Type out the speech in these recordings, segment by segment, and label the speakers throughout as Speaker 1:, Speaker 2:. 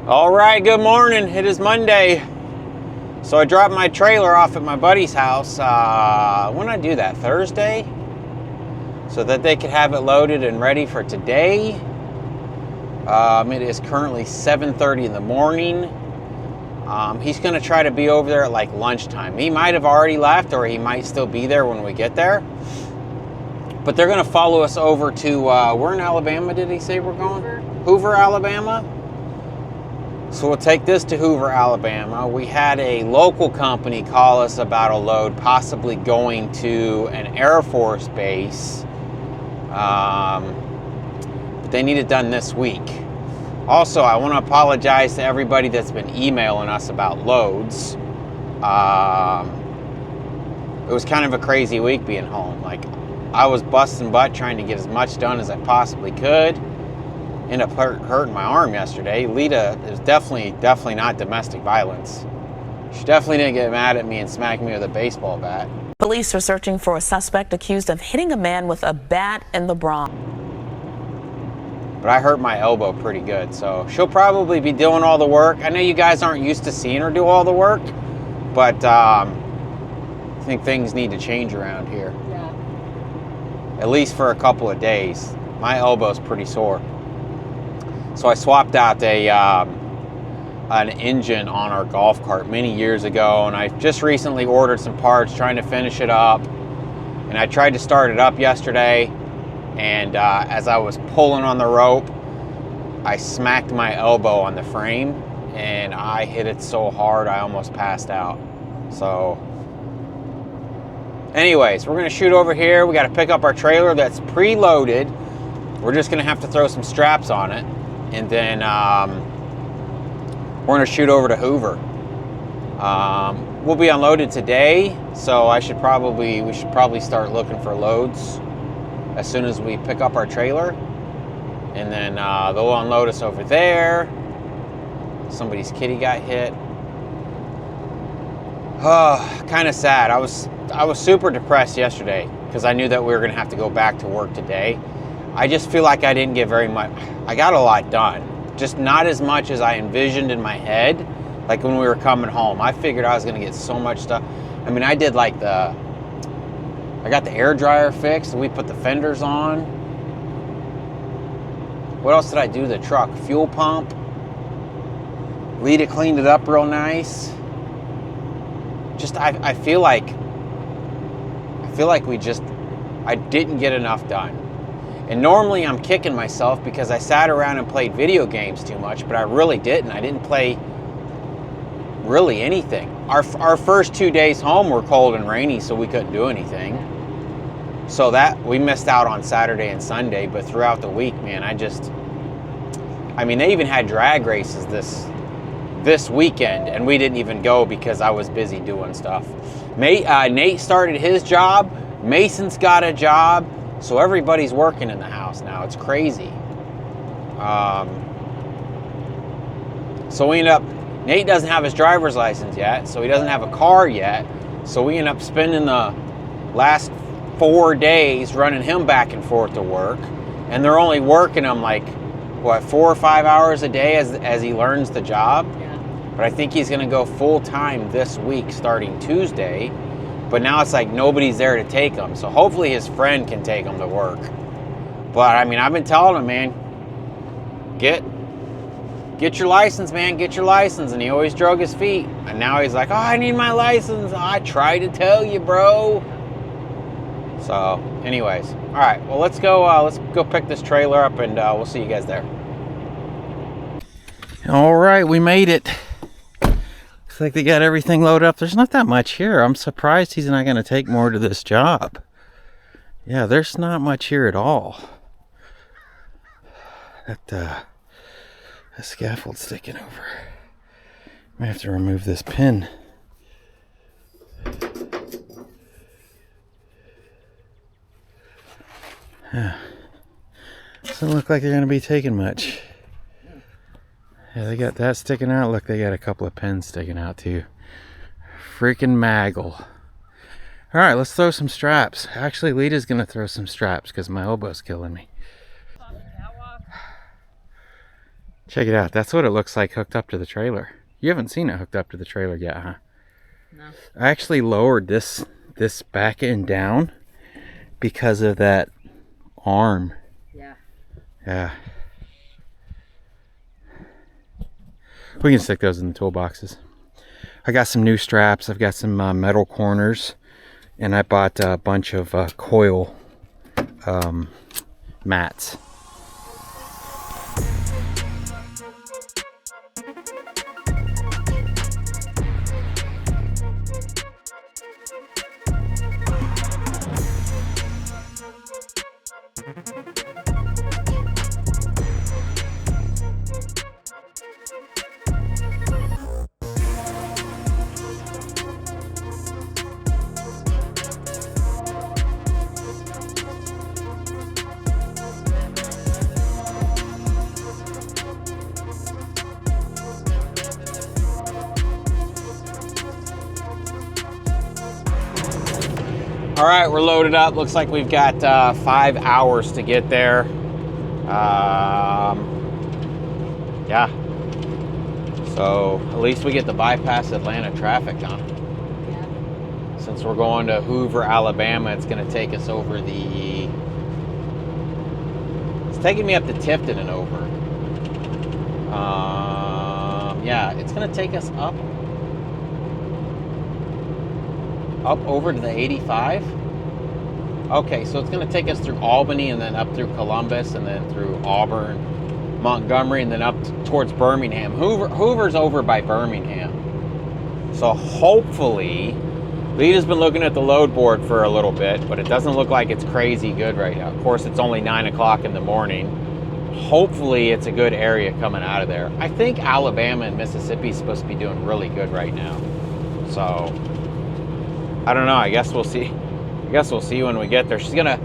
Speaker 1: All right, good morning. It is Monday. So I dropped my trailer off at my buddy's house. When did I do that? Thursday? So that they could have it loaded and ready for today. It is currently 7:30 in the morning. He's going to try to be over there at like lunchtime. He might have already left or he might still be there when we get there. But they're going to follow us over to, where in Alabama did he say we're going? Hoover, Alabama. So we'll take this to Hoover, Alabama. We had a local company call us about a load possibly going to an Air Force base. But they need it done this week. Also, I want to apologize to everybody that's been emailing us about loads. It was kind of a crazy week being home. Like, I was busting butt trying to get as much done as I possibly could. Ended up hurting my arm yesterday. Lita is definitely not domestic violence. She definitely didn't get mad at me and smack me with a baseball bat.
Speaker 2: Police are searching for a suspect accused of hitting a man with a bat in the Bronx.
Speaker 1: But I hurt my elbow pretty good, so she'll probably be doing all the work. I know you guys aren't used to seeing her do all the work, but I think things need to change around here. Yeah. At least for a couple of days. My elbow's pretty sore. So I swapped out an engine on our golf cart many years ago, and I just recently ordered some parts trying to finish it up. And I tried to start it up yesterday, and as I was pulling on the rope, I smacked my elbow on the frame, and I hit it so hard I almost passed out. So anyways, we're gonna shoot over here. We gotta pick up our trailer that's preloaded. We're just gonna have to throw some straps on it. And then we're gonna shoot over to Hoover. We'll be unloaded today, so we should probably start looking for loads as soon as we pick up our trailer. And then they'll unload us over there. Somebody's kitty got hit. Kind of sad. I was super depressed yesterday because I knew that we were gonna have to go back to work today. I just feel like I didn't get very much. I got a lot done, just not as much as I envisioned in my head. Like when we were coming home, I figured I was gonna get so much stuff. I mean, I did like I got the air dryer fixed, and we put the fenders on. What else did I do to the truck? Fuel pump. Lita cleaned it up real nice. Just, I feel like I didn't get enough done. And normally I'm kicking myself because I sat around and played video games too much, but I really didn't. I didn't play really anything. Our first 2 days home were cold and rainy, so we couldn't do anything. So that we missed out on Saturday and Sunday, but throughout the week, man, they even had drag races this weekend, and we didn't even go because I was busy doing stuff. Nate started his job. Mason's got a job. So everybody's working in the house now. It's crazy. So we end up, Nate doesn't have his driver's license yet, so he doesn't have a car yet. So we end up spending the last 4 days running him back and forth to work. And they're only working him like, 4 or 5 hours a day as he learns the job. Yeah. But I think he's gonna go full time this week starting Tuesday. But now it's like nobody's there to take him. So hopefully his friend can take him to work. But I mean, I've been telling him, man, get your license, man, get your license. And he always drug his feet. And now he's like, oh, I need my license. I tried to tell you, bro. So anyways, all right, well, let's go pick this trailer up, and we'll see you guys there. All right, we made it. Looks like they got everything loaded up. There's not that much here. I'm surprised he's not going to take more to this job. Yeah, there's not much here at all. That scaffold sticking over. Might have to remove this pin. Yeah. Doesn't look like they're going to be taking much. Yeah, they got that sticking out. Look, they got a couple of pins sticking out too. Freaking maggle. All right, let's throw some straps. Actually, Lita's going to throw some straps because my elbow's killing me. Check it out. That's what it looks like hooked up to the trailer. You haven't seen it hooked up to the trailer yet, huh?
Speaker 2: No.
Speaker 1: I actually lowered this back end down because of that arm.
Speaker 2: Yeah.
Speaker 1: Yeah. We can stick those in the toolboxes. I got some new straps. I've got some metal corners, and I bought a bunch of coil mats. All right, we're loaded up. Looks like we've got 5 hours to get there. Yeah. So at least we get to bypass Atlanta traffic, huh?
Speaker 2: Yeah.
Speaker 1: Since we're going to Hoover, Alabama, it's going to take us over the... It's taking me up to Tifton and over. Yeah, it's going to take us up over to the 85. Okay, so it's going to take us through Albany and then up through Columbus and then through Auburn, Montgomery, and then up towards Birmingham. Hoover's over by Birmingham. So hopefully, Lita's been looking at the load board for a little bit, but it doesn't look like it's crazy good right now. Of course, it's only 9 o'clock in the morning. Hopefully, it's a good area coming out of there. I think Alabama and Mississippi is supposed to be doing really good right now. So I don't know. I guess we'll see. I guess we'll see when we get there. She's gonna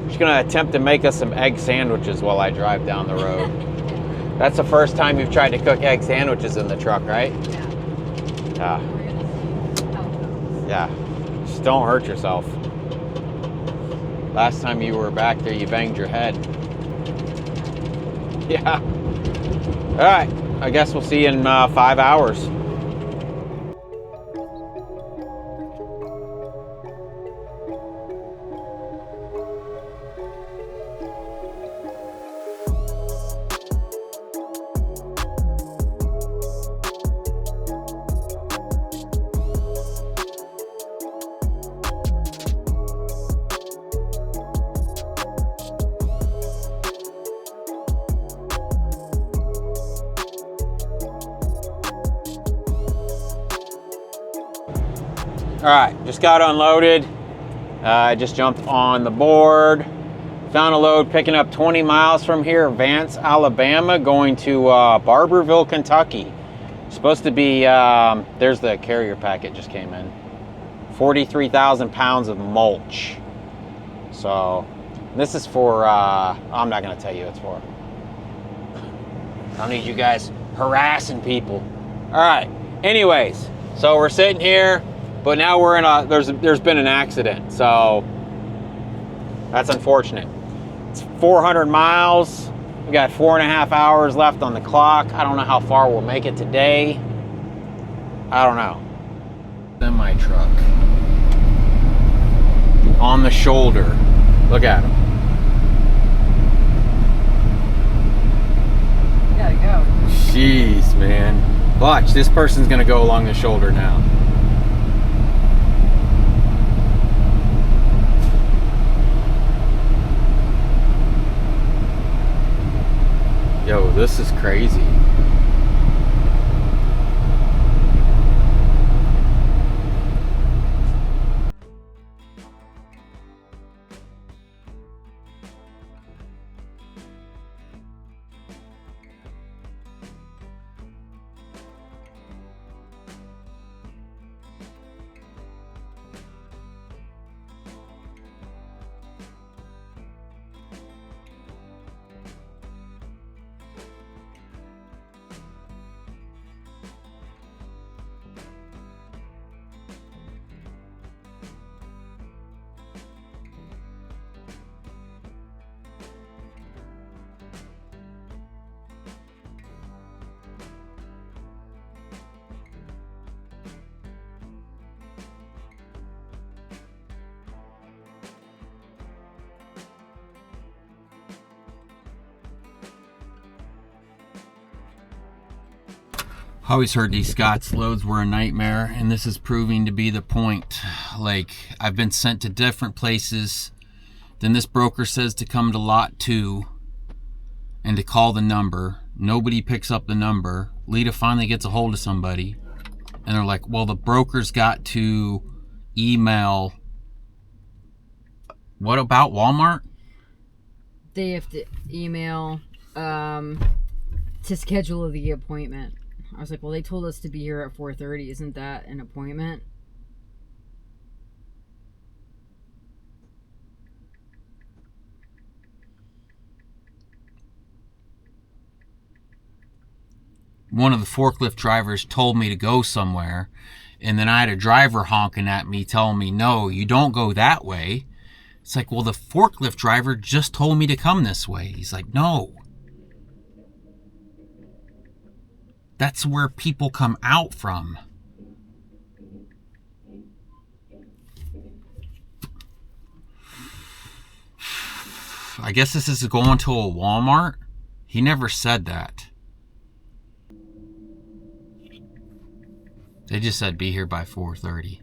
Speaker 1: attempt to make us some egg sandwiches while I drive down the road. That's the first time you've tried to cook egg sandwiches in the truck, right?
Speaker 2: Yeah.
Speaker 1: Yeah. Just don't hurt yourself. Last time you were back there, you banged your head. Yeah. All right. I guess we'll see you in 5 hours. All right, just got unloaded. I just jumped on the board. Found a load picking up 20 miles from here, Vance, Alabama, going to Barberville, Kentucky. Supposed to be, there's the carrier packet just came in. 43,000 pounds of mulch. So this is for, I'm not gonna tell you what it's for. I don't need you guys harassing people. All right, anyways, so we're sitting here, but now we're in there's been an accident, so that's unfortunate. It's 400 miles. We got 4.5 hours left on the clock. I don't know how far we'll make it today. I don't know. Semi truck on the shoulder. Look at him.
Speaker 2: Gotta go.
Speaker 1: Jeez, man. Watch, this person's gonna go along the shoulder now. Yo, this is crazy. I always heard these Scott's loads were a nightmare, and this is proving to be the point. Like, I've been sent to different places. Then this broker says to come to lot 2 and to call the number. Nobody picks up the number. Lita finally gets a hold of somebody, and they're like, well, the broker's got to email. What about Walmart?
Speaker 3: They have to email to schedule the appointment. I was like, well, they told us to be here at 4:30. Isn't that an appointment?
Speaker 1: One of the forklift drivers told me to go somewhere, and then I had a driver honking at me telling me, no, you don't go that way. It's like, well, the forklift driver just told me to come this way. He's like, no. That's where people come out from. I guess this is going to a Walmart. He never said that. They just said be here by 4:30.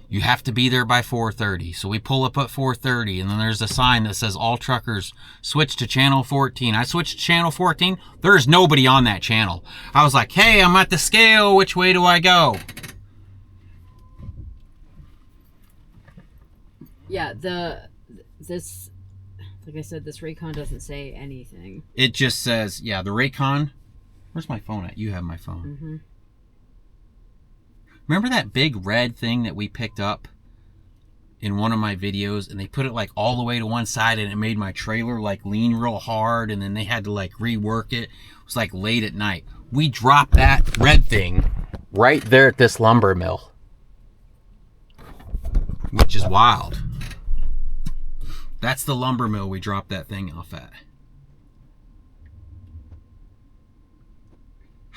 Speaker 1: You have to be there by 4:30. So we pull up at 4:30, and then there's a sign that says all truckers switch to channel 14. I switched to channel 14. There's nobody on that channel. I was like, hey, I'm at the scale. Which way do I go?
Speaker 3: Yeah, this, like I said, this Raycon doesn't say anything.
Speaker 1: It just says, yeah, the Raycon. Where's my phone at? You have my phone.
Speaker 3: Mm-hmm.
Speaker 1: Remember that big red thing that we picked up in one of my videos, and they put it like all the way to one side, and it made my trailer like lean real hard, and then they had to like rework it. It was like late at night. We dropped that red thing right there at this lumber mill, which is wild. That's the lumber mill we dropped that thing off at.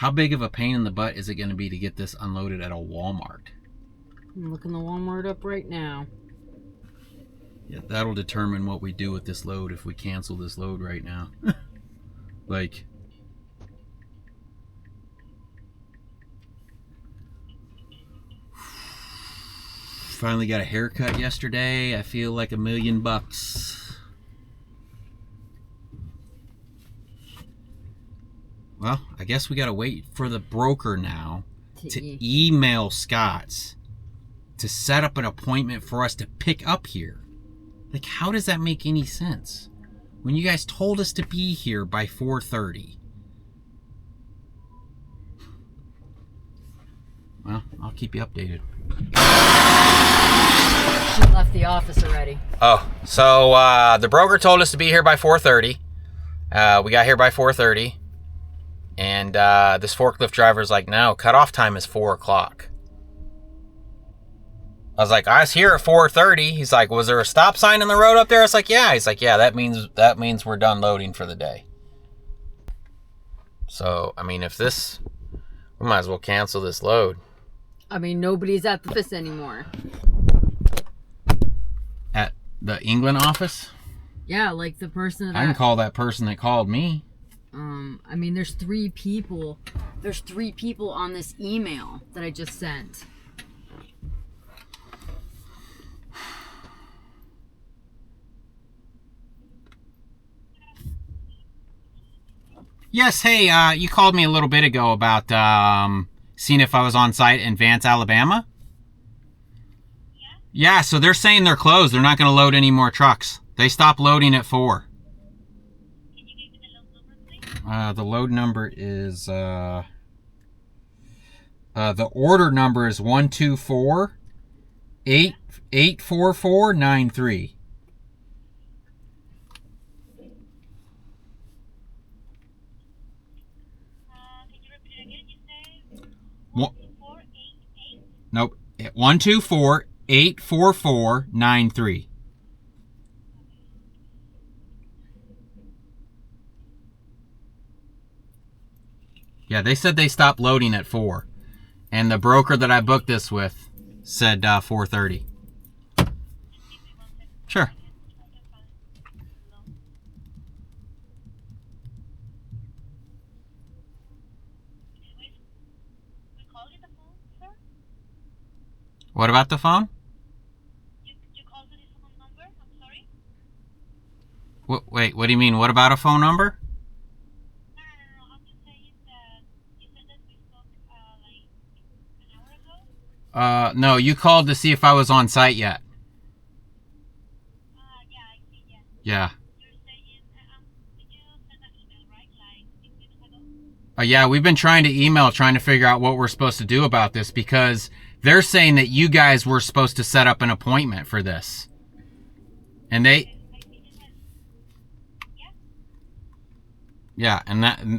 Speaker 1: How big of a pain in the butt is it going to be to get this unloaded at a Walmart?
Speaker 3: I'm looking the Walmart up right now.
Speaker 1: Yeah, that'll determine what we do with this load if we cancel this load right now. Like, finally got a haircut yesterday. I feel like $1,000,000. Well, I guess we got to wait for the broker now to email Scott's to set up an appointment for us to pick up here. Like, how does that make any sense? When you guys told us to be here by 4:30. Well, I'll keep you updated.
Speaker 3: She left the office already.
Speaker 1: Oh, so the broker told us to be here by 4:30. We got here by 4:30. And this forklift driver's like, no, cutoff time is 4 o'clock. I was like, I was here at 4:30. He's like, was there a stop sign in the road up there? I was like, yeah. He's like, yeah, that means we're done loading for the day. So, I mean, if this, we might as well cancel this load.
Speaker 3: I mean, nobody's at the office anymore.
Speaker 1: At the England office?
Speaker 3: Yeah, like the person that...
Speaker 1: I can call that person that called me.
Speaker 3: I mean, there's 3 people. There's 3 people on this email that I just sent.
Speaker 1: Yes, hey, you called me a little bit ago about seeing if I was on site in Vance, Alabama. Yeah, so they're saying they're closed. They're not going to load any more trucks. They stopped loading at 4.
Speaker 4: Can you give me the load number, please?
Speaker 1: The load number is, the order number is 124-84493.
Speaker 4: Can you repeat it again? You say 12488?
Speaker 1: Nope. 124-84493. Yeah, they said they stopped loading at 4. And the broker that I booked this with said 4:30. Sure. What about the phone?
Speaker 4: You called to this phone number? I'm sorry?
Speaker 1: Wait, what do you mean? What about a phone number?
Speaker 4: No. I'm just saying that you said that we spoke like an hour ago.
Speaker 1: No, you called to see if I was on site yet.
Speaker 4: Yeah, I see, yeah.
Speaker 1: Yeah.
Speaker 4: You're saying, did you send an email, right? Like 6 minutes ago?
Speaker 1: Yeah, we've been trying to figure out what we're supposed to do about this because they're saying that you guys were supposed to set up an appointment for this. And yeah,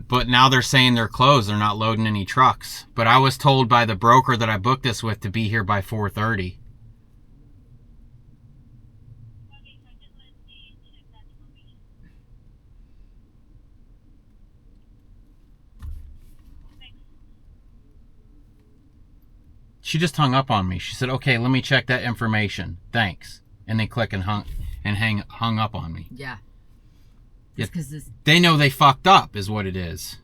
Speaker 1: but now they're saying they're closed. They're not loading any trucks. But I was told by the broker that I booked this with to be here by 4:30.
Speaker 4: Okay, so just let me check that information. Thanks.
Speaker 1: She just hung up on me. She said, "Okay, let me check that information. Thanks." And then hung up on me.
Speaker 3: Yeah.
Speaker 1: Yeah,
Speaker 3: It's 'cause this.
Speaker 1: they know they fucked up is what it is.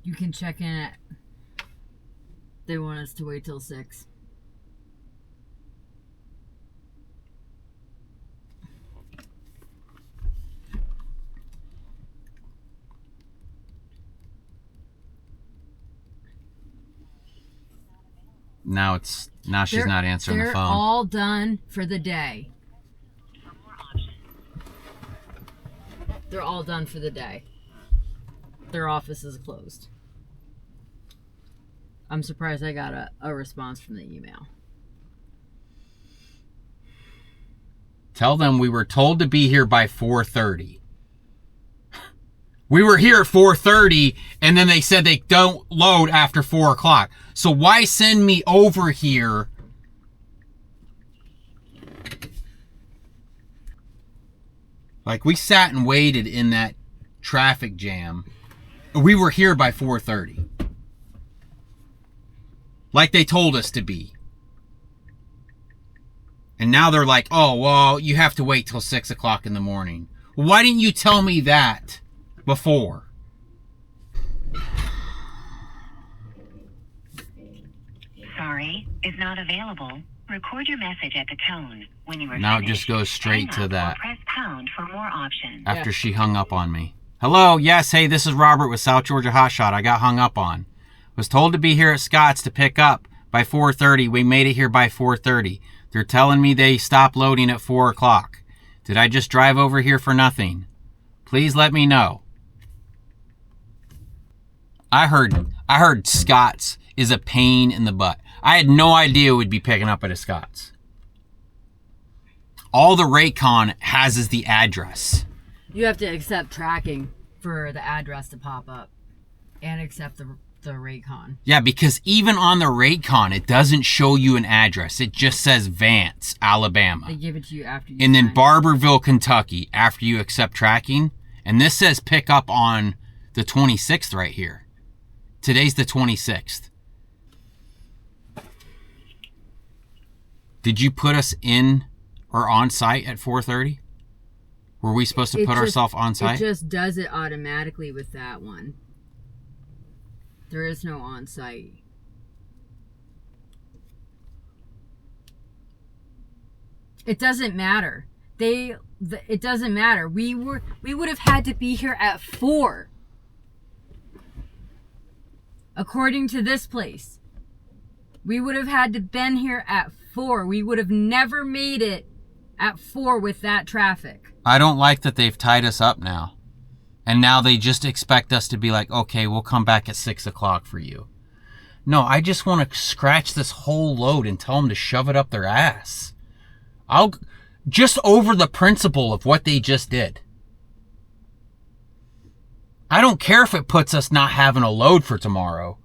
Speaker 3: You can check in at. They want us to wait till 6.
Speaker 1: Now she's not answering the
Speaker 3: They're
Speaker 1: phone.
Speaker 3: all done for the day. They're all done for the day. Their office is closed. I'm surprised I got a response from the email.
Speaker 1: Tell them we were told to be here by 4:30. We were here at 4:30, and then they said they don't load after 4 o'clock. So why send me over here? Like, we sat and waited in that traffic jam. We were here by 4:30. Like they told us to be. And now they're like, oh, well, you have to wait till 6 o'clock in the morning. Why didn't you tell me that before?
Speaker 5: Sorry, is not available. Record your message at the tone. When you are
Speaker 1: Now it
Speaker 5: finished,
Speaker 1: just goes straight
Speaker 5: hang
Speaker 1: to
Speaker 5: up
Speaker 1: that.
Speaker 5: Or press pound for more options.
Speaker 1: After she hung up on me. Hello, yes, hey, this is Robert with South Georgia Hotshot. I got hung up on. Was told to be here at Scott's to pick up by 4:30. We made it here by 4:30. They're telling me they stopped loading at 4 o'clock. Did I just drive over here for nothing? Please let me know. I heard Scott's is a pain in the butt. I had no idea we'd be picking up at a Scott's. All the Raycon has is the address.
Speaker 3: You have to accept tracking for the address to pop up and accept the Raycon.
Speaker 1: Yeah, because even on the Raycon, it doesn't show you an address. It just says Vance, Alabama.
Speaker 3: They give it to you after you
Speaker 1: And then
Speaker 3: sign.
Speaker 1: Barberville, Kentucky, after you accept tracking. And this says pick up on the 26th right here. Today's the 26th. Did you put us in or on site at 4:30? Were we supposed to put ourselves on site?
Speaker 3: It just does it automatically with that one. There is no on site. It doesn't matter. It doesn't matter. We would have had to be here at 4. According to this place. We would have had to been here at 4. We would have never made it at 4 with that traffic.
Speaker 1: I don't like that they've tied us up now. And now they just expect us to be like, okay, we'll come back at 6 o'clock for you. No, I just want to scratch this whole load and tell them to shove it up their ass. Just over the principle of what they just did. I don't care if it puts us not having a load for tomorrow.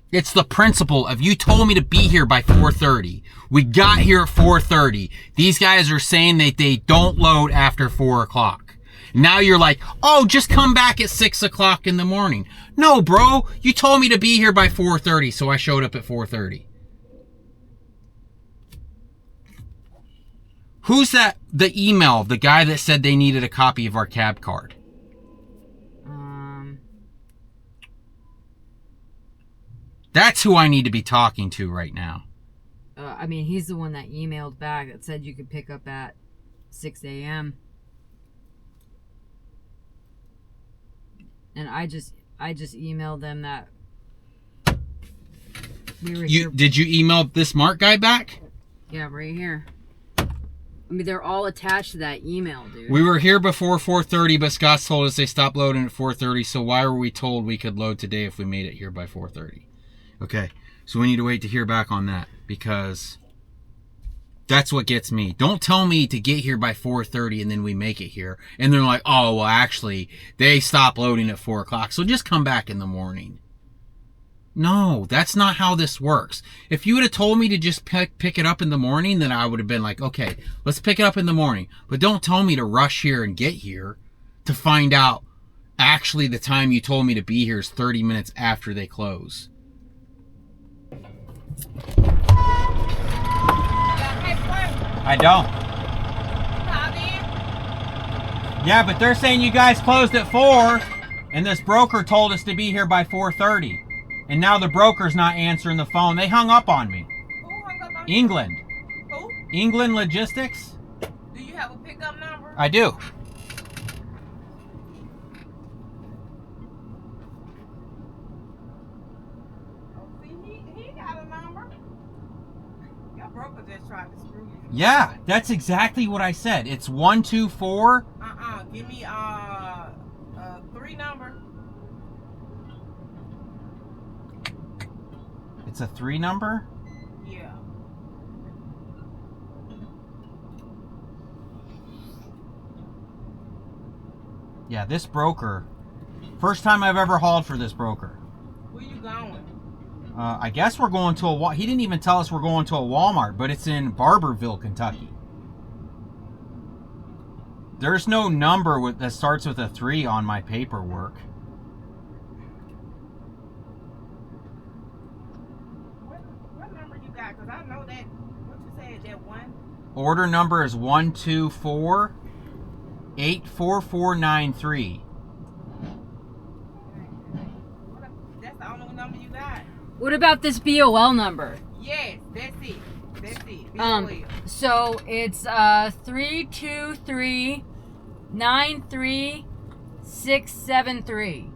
Speaker 1: It's the principle of you told me to be here by 4:30. We got here at 4:30. These guys are saying that they don't load after 4 o'clock. Now you're like, oh, just come back at 6 o'clock in the morning. No, bro, you told me to be here by 4:30, so I showed up at 4:30. Who's that? The email of the guy that said they needed a copy of our cab card. That's who I need to be talking to right now.
Speaker 3: I mean, he's the one that emailed back that said you could pick up at 6 a.m. And I just emailed them that we were here.
Speaker 1: Did you email this Mark guy back?
Speaker 3: Yeah, right here. I mean, they're all attached to that email, dude.
Speaker 1: We were here before 4:30, but Scott's told us they stopped loading at 4:30. So why were we told we could load today if we made it here by 4:30? Okay, so we need to wait to hear back on that, because that's what gets me. Don't tell me to get here by 4:30 and then we make it here. And they're like, oh, well, actually, they stopped loading at 4 o'clock. So just come back in the morning. No, that's not how this works. If you would have told me to just pick it up in the morning, then I would have been like, okay, let's pick it up in the morning. But don't tell me to rush here and get here to find out actually the time you told me to be here is 30 minutes after they close. I don't. Yeah, but they're saying you guys closed at 4, and this broker told us to be here by 4:30. And now the broker's not answering the phone. They hung up on me.
Speaker 6: Who hung up on you?
Speaker 1: England.
Speaker 6: Who?
Speaker 1: England Logistics?
Speaker 6: Do you have a pickup number?
Speaker 1: I do.
Speaker 6: Oh, see, he got a number. Your broker just tried to screw you.
Speaker 1: Yeah, that's exactly what I said. It's 124.
Speaker 6: Give me 3 number.
Speaker 1: It's a 3 number?
Speaker 6: Yeah.
Speaker 1: Yeah, this broker. First time I've ever hauled for this broker.
Speaker 6: Where you going?
Speaker 1: I guess we're going to a... He didn't even tell us we're going to a Walmart, but it's in Barberville, Kentucky. There's no number that starts with a 3 on my paperwork.
Speaker 6: What number you got? Because I know that... What you said, that one?
Speaker 1: Order number is 124-84493.
Speaker 6: That's the only number you got?
Speaker 3: What about this BOL number?
Speaker 6: Yes, that's it. That's it.
Speaker 3: So it's 323-93673.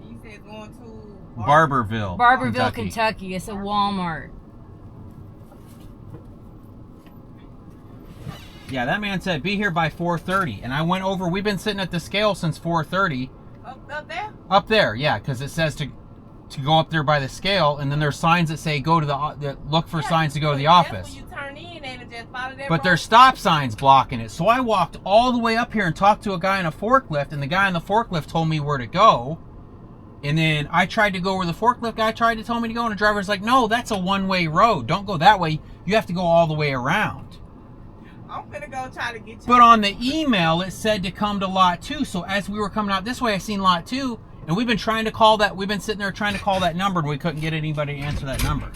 Speaker 6: You said going to...
Speaker 1: Barberville,
Speaker 3: Kentucky. It's a Walmart.
Speaker 1: Yeah, that man said be here by 4:30, and I went over. We've been sitting at the scale since 4:30.
Speaker 6: Up there?
Speaker 1: Up there, yeah, because it says to go up there by the scale, and then there's signs that say go to look for signs to go to the office.
Speaker 6: That's when you turn in and just follow that
Speaker 1: But there's stop signs blocking it. So I walked all the way up here and talked to a guy in a forklift, and the guy in the forklift told me where to go. And then I tried to go where the forklift guy tried to tell me to go, and the driver's like, no, that's a one-way road. Don't go that way. You have to go all the way around.
Speaker 6: I'm gonna go try to get you.
Speaker 1: But on the email, it said to come to lot 2. So as we were coming out this way, I seen lot 2, and we've been trying to call that. We've been sitting there trying to call that number, and we couldn't get anybody to answer that number.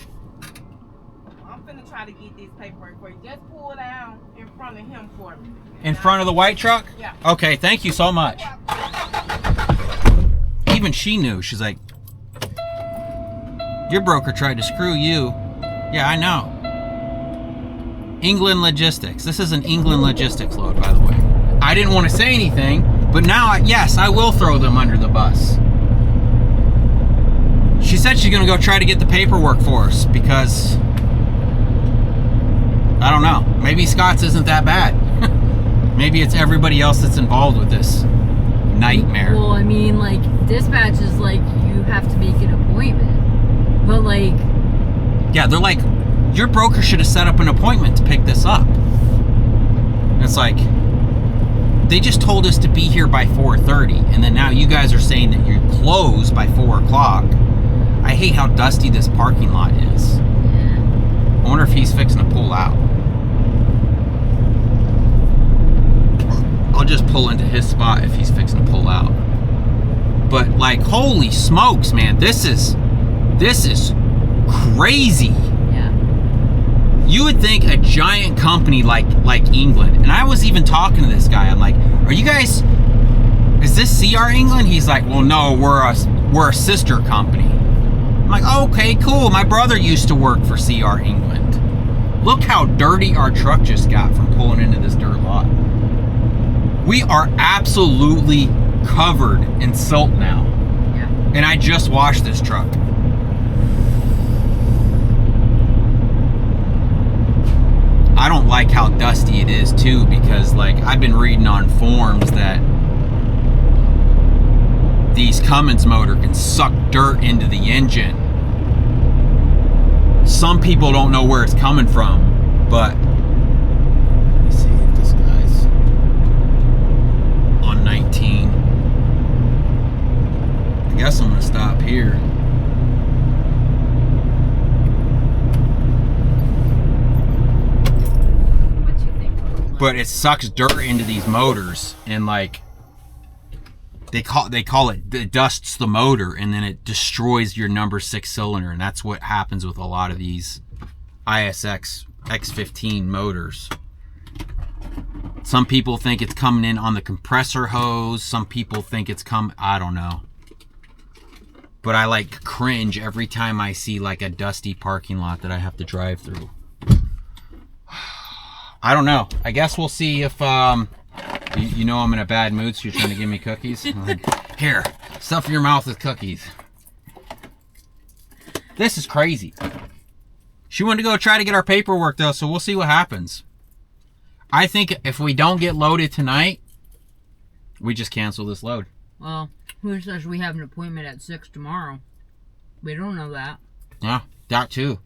Speaker 6: I'm gonna try to get this paperwork for you. Just pull down in front of him for me.
Speaker 1: In front of the white truck?
Speaker 6: Yeah.
Speaker 1: Okay, thank you so much. Even she knew. She's like, your broker tried to screw you. Yeah, I know. England Logistics. This is an England Logistics load, by the way. I didn't want to say anything, but now, yes, I will throw them under the bus. She said she's going to go try to get the paperwork for us because, I don't know, maybe Scott's isn't that bad. Maybe it's everybody else that's involved with this nightmare.
Speaker 3: Well, I mean, like, dispatch is like, you have to make an appointment. But, like...
Speaker 1: Yeah, they're like, your broker should have set up an appointment to pick this up. It's like, they just told us to be here by 4:30, and then now you guys are saying that you're closed by 4 o'clock. I hate how dusty this parking lot is.
Speaker 3: Yeah.
Speaker 1: I wonder if he's fixing to pull out. I'll just pull into his spot if he's fixing to pull out. But like, holy smokes, man, this is crazy.
Speaker 3: Yeah.
Speaker 1: You would think a giant company like England, and I was even talking to this guy. I'm like, are you guys? Is this CR England? He's like, well, no, we're a sister company. I'm like, okay, cool. My brother used to work for CR England. Look how dirty our truck just got from pulling into this dirt lot. We are absolutely covered in silt now.
Speaker 3: Yeah.
Speaker 1: And I just washed this truck. I don't like how dusty it is too, because like I've been reading on forums that these Cummins motor can suck dirt into the engine. Some people don't know where it's coming from, but let's see if this guy's on 19. I guess I'm gonna stop here. But it sucks dirt into these motors, and like they call it dusts the motor, and then it destroys your number 6 cylinder, and that's what happens with a lot of these ISX X15 motors. Some people think it's coming in on the compressor hose. Some people think it's I don't know. But I like cringe every time I see like a dusty parking lot that I have to drive through. I don't know. I guess we'll see if, you know I'm in a bad mood, so you're trying to give me cookies? I'm like, here, stuff your mouth with cookies. This is crazy. She wanted to go try to get our paperwork, though, so we'll see what happens. I think if we don't get loaded tonight, we just cancel this load.
Speaker 3: Well, who says we have an appointment at 6 tomorrow? We don't know that.
Speaker 1: Yeah, that too.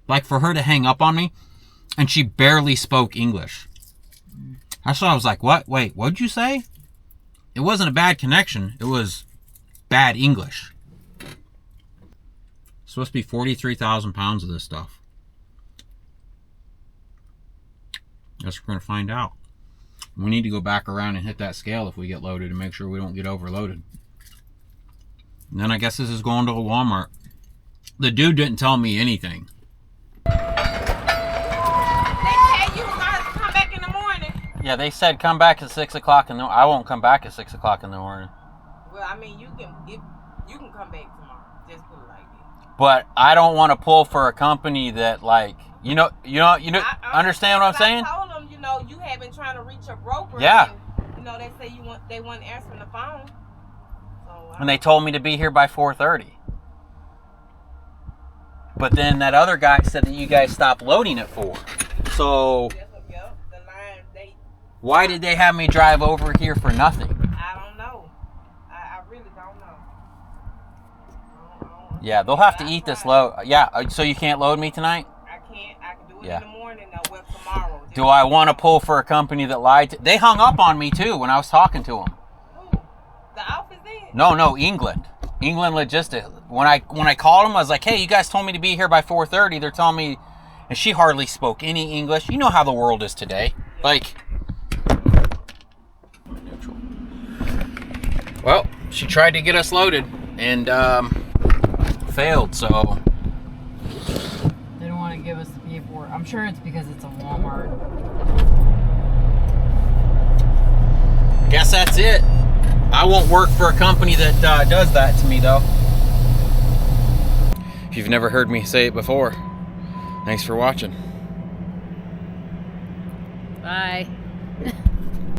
Speaker 1: Like, for her to hang up on me, and she barely spoke English. That's why I was like, what? Wait, what'd you say? It wasn't a bad connection. It was bad English. It's supposed to be 43,000 pounds of this stuff. Guess we're going to find out. We need to go back around and hit that scale if we get loaded and make sure we don't get overloaded. And then I guess this is going to a Walmart. The dude didn't tell me anything. Yeah, they said come back at 6 o'clock in the morning. I won't come back at 6 o'clock in the morning.
Speaker 6: Well, I mean, you can come back tomorrow. Just put it like that.
Speaker 1: But I don't want to pull for a company that, like, you know. Understand what I'm saying?
Speaker 6: I told them, you have been trying to reach a broker.
Speaker 1: Yeah.
Speaker 6: And, they say they weren't answering the phone. So,
Speaker 1: and they told me to be here by 4:30. But then that other guy said that you guys stopped loading at 4. So. Why did they have me drive over here for nothing?
Speaker 6: I don't know. I really don't know.
Speaker 1: Yeah, they'll have to eat this load. Yeah, so you can't load me tonight?
Speaker 6: I can't. I can do it in the morning. No, well, tomorrow.
Speaker 1: Do I want to pull for a company that lied to... They hung up on me, too, when I was talking to them.
Speaker 6: Who? The office in?
Speaker 1: No, England. England Logistics. When I called them, I was like, hey, you guys told me to be here by 4:30. They're telling me... And she hardly spoke any English. You know how the world is today. Like... Well, she tried to get us loaded and failed, so...
Speaker 3: They don't want to give us the paperwork. I'm sure it's because it's a Walmart.
Speaker 1: Guess that's it. I won't work for a company that does that to me, though. If you've never heard me say it before, thanks for watching.
Speaker 3: Bye.